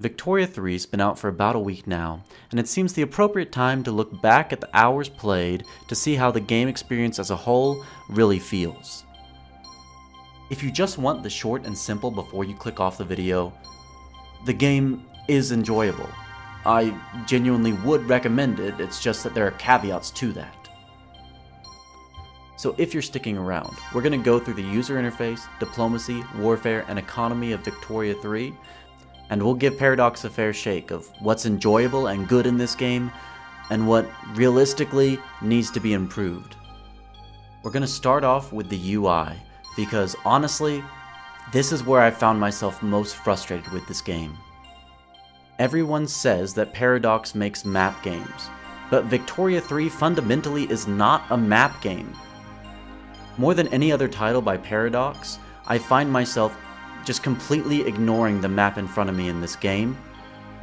Victoria 3's been out for about a week now, and it seems the appropriate time to look back at the hours played to see how the game experience as a whole really feels. If you just want the short and simple before you click off the video, the game is enjoyable. I genuinely would recommend it, it's just that there are caveats to that. So if you're sticking around, we're going to go through the user interface, diplomacy, warfare, and economy of Victoria 3, and we'll give Paradox a fair shake of what's enjoyable and good in this game, and what realistically needs to be improved. We're going to start off with the UI, because honestly, this is where I found myself most frustrated with this game. Everyone says that Paradox makes map games, but Victoria 3 fundamentally is not a map game. More than any other title by Paradox, I find myself just completely ignoring the map in front of me in this game,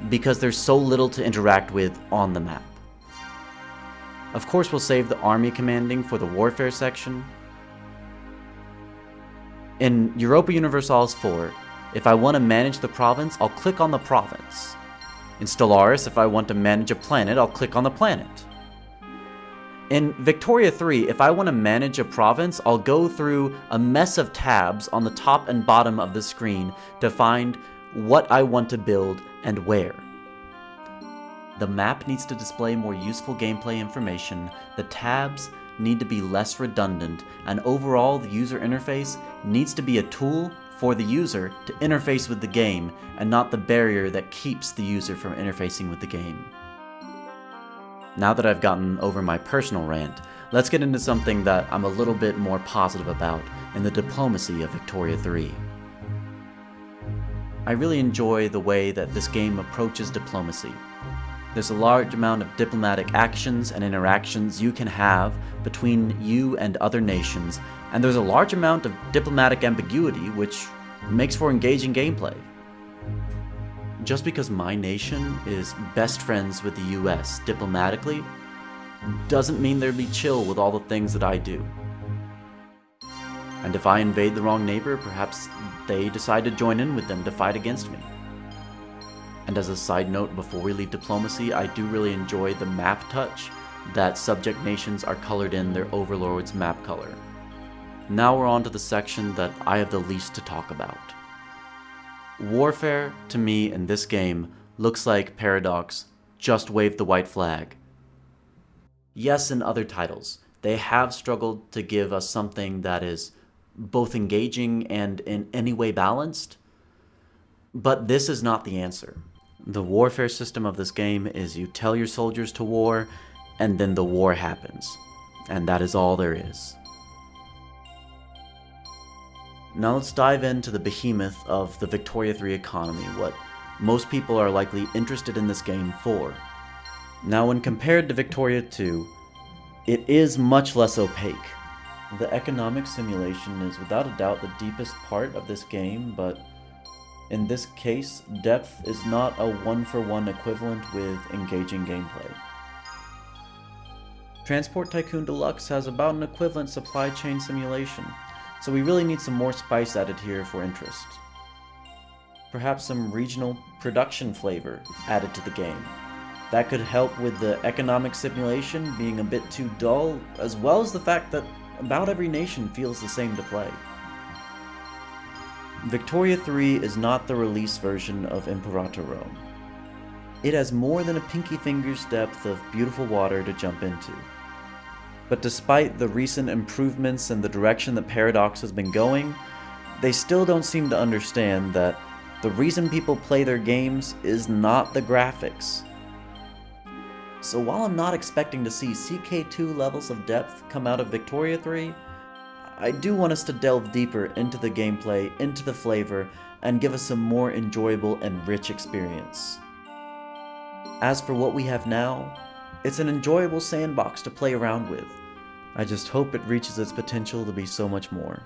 because there's so little to interact with on the map. Of course, we'll save the army commanding for the warfare section. In Europa Universalis 4, if I want to manage the province, I'll click on the province. In Stellaris, if I want to manage a planet, I'll click on the planet. In Victoria 3, if I want to manage a province, I'll go through a mess of tabs on the top and bottom of the screen to find what I want to build and where. The map needs to display more useful gameplay information, the tabs need to be less redundant, and overall the user interface needs to be a tool for the user to interface with the game and not the barrier that keeps the user from interfacing with the game. Now that I've gotten over my personal rant, let's get into something that I'm a little bit more positive about in the diplomacy of Victoria 3. I really enjoy the way that this game approaches diplomacy. There's a large amount of diplomatic actions and interactions you can have between you and other nations, and there's a large amount of diplomatic ambiguity which makes for engaging gameplay. Just because my nation is best friends with the US diplomatically doesn't mean they'd be chill with all the things that I do. And if I invade the wrong neighbor, perhaps they decide to join in with them to fight against me. And as a side note, before we leave diplomacy, I do really enjoy the map touch that subject nations are colored in their overlord's map color. Now we're on to the section that I have the least to talk about. Warfare, to me, in this game, looks like Paradox just waved the white flag. Yes, in other titles, they have struggled to give us something that is both engaging and in any way balanced, but this is not the answer. The warfare system of this game is you tell your soldiers to war, and then the war happens, and that is all there is. Now let's dive into the behemoth of the Victoria 3 economy, what most people are likely interested in this game for. Now when compared to Victoria 2, it is much less opaque. The economic simulation is without a doubt the deepest part of this game, but in this case, depth is not a one-for-one equivalent with engaging gameplay. Transport Tycoon Deluxe has about an equivalent supply chain simulation, so we really need some more spice added here for interest. Perhaps some regional production flavor added to the game. That could help with the economic simulation being a bit too dull, as well as the fact that about every nation feels the same to play. Victoria 3 is not the release version of Imperator Rome. It has more than a pinky finger's depth of beautiful water to jump into. But despite the recent improvements in the direction that Paradox has been going, they still don't seem to understand that the reason people play their games is not the graphics. So while I'm not expecting to see CK2 levels of depth come out of Victoria 3, I do want us to delve deeper into the gameplay, into the flavor, and give us some more enjoyable and rich experience. As for what we have now, it's an enjoyable sandbox to play around with. I just hope it reaches its potential to be so much more.